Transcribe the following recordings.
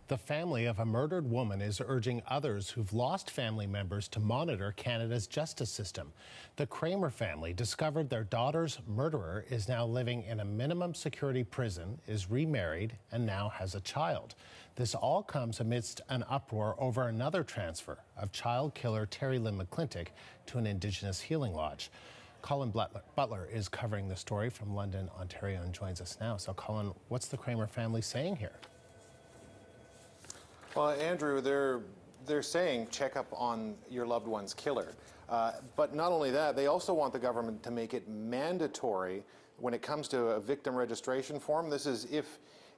The family of a murdered woman is urging others who've lost family members to monitor Canada's justice system. The Kramer family discovered their daughter's murderer is now living in a minimum security prison, is remarried, and now has a child. This all comes amidst an uproar over another transfer of child killer Terry Lynn McClintock to an Indigenous healing lodge. Colin Butler is covering the story from London, Ontario, and joins us now. So, Colin, what's the Kramer family saying here? Well, Andrew, they're saying check up on your loved one's killer. But not only that, they also want the government to make it mandatory when it comes to a victim registration form. This is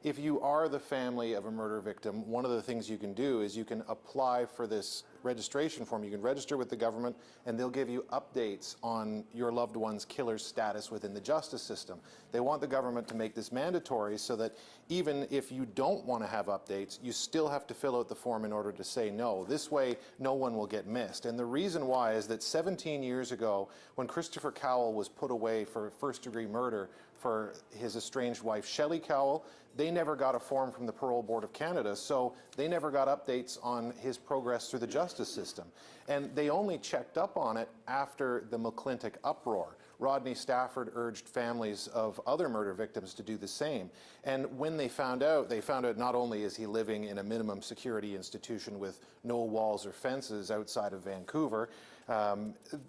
if you are the family of a murder victim, one of the things you can do is you can apply for this registration form. You can register with the government and they'll give you updates on your loved one's killer's status within the justice system. They want the government to make this mandatory so that even if you don't want to have updates, you still have to fill out the form in order to say no. This way, no one will get missed. And the reason why is that 17 years ago, when Christopher Cowell was put away for first-degree murder for his estranged wife, Shelley Cowell, they never got a form from the Parole Board of Canada, so they never got updates on his progress through the justice system. And they only checked up on it after the McClintock uproar. Rodney Stafford urged families of other murder victims to do the same. And when they found out not only is he living in a minimum security institution with no walls or fences outside of Vancouver,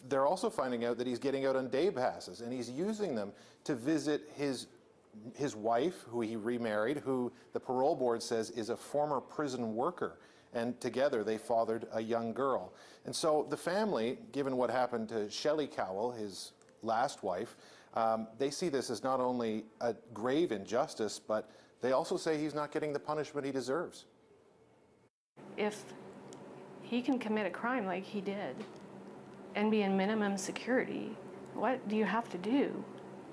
they're also finding out that he's getting out on day passes, and he's using them to visit his wife, who he remarried, who the parole board says is a former prison worker. And together they fathered a young girl. And so the family, given what happened to Shelley Cowell, his last wife, they see this as not only a grave injustice, but they also say he's not getting the punishment he deserves. If he can commit a crime like he did and be in minimum security, what do you have to do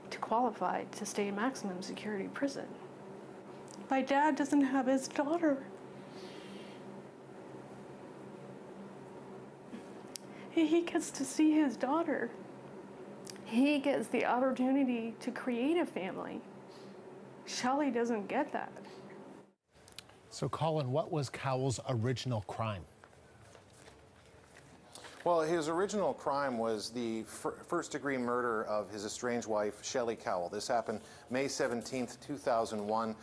to qualify to stay in maximum security prison? My dad doesn't have his daughter. He gets to see his daughter. He gets the opportunity to create a family. Shelley doesn't get that. So, Colin, what was Cowell's original crime? Well, his original crime was the first-degree murder of his estranged wife, Shelley Cowell. This happened May 17th, 2001.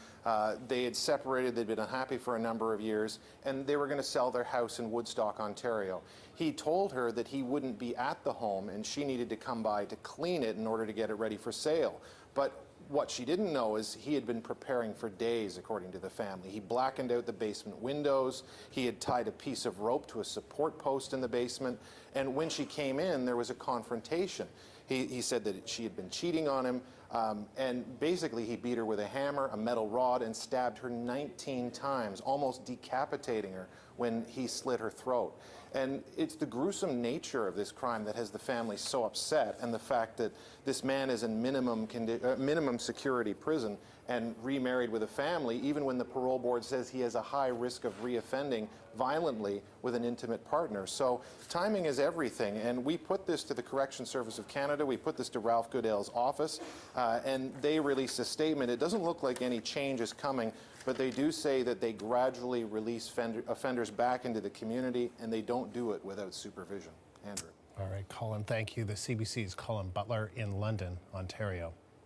They had separated, they'd been unhappy for a number of years, and they were going to sell their house in Woodstock, Ontario. He told her that he wouldn't be at the home and she needed to come by to clean it in order to get it ready for sale. But what she didn't know is he had been preparing for days, according to the family. He blackened out the basement windows. He had tied a piece of rope to a support post in the basement. And when she came in, there was a confrontation. He said that she had been cheating on him, and basically he beat her with a hammer, a metal rod, and stabbed her 19 times, almost decapitating her when he slit her throat. And it's the gruesome nature of this crime that has the family so upset, and the fact that this man is in minimum security prison and remarried with a family, even when the parole board says he has a high risk of reoffending violently with an intimate partner. So timing is everything, and we put this to the Correction Service of Canada, we put this to Ralph Goodale's office, and they released a statement. It doesn't look like any change is coming, but they do say that they gradually release offenders back into the community, and they don't do it without supervision. Andrew. All right, Colin, thank you. The CBC's Colin Butler in London, Ontario.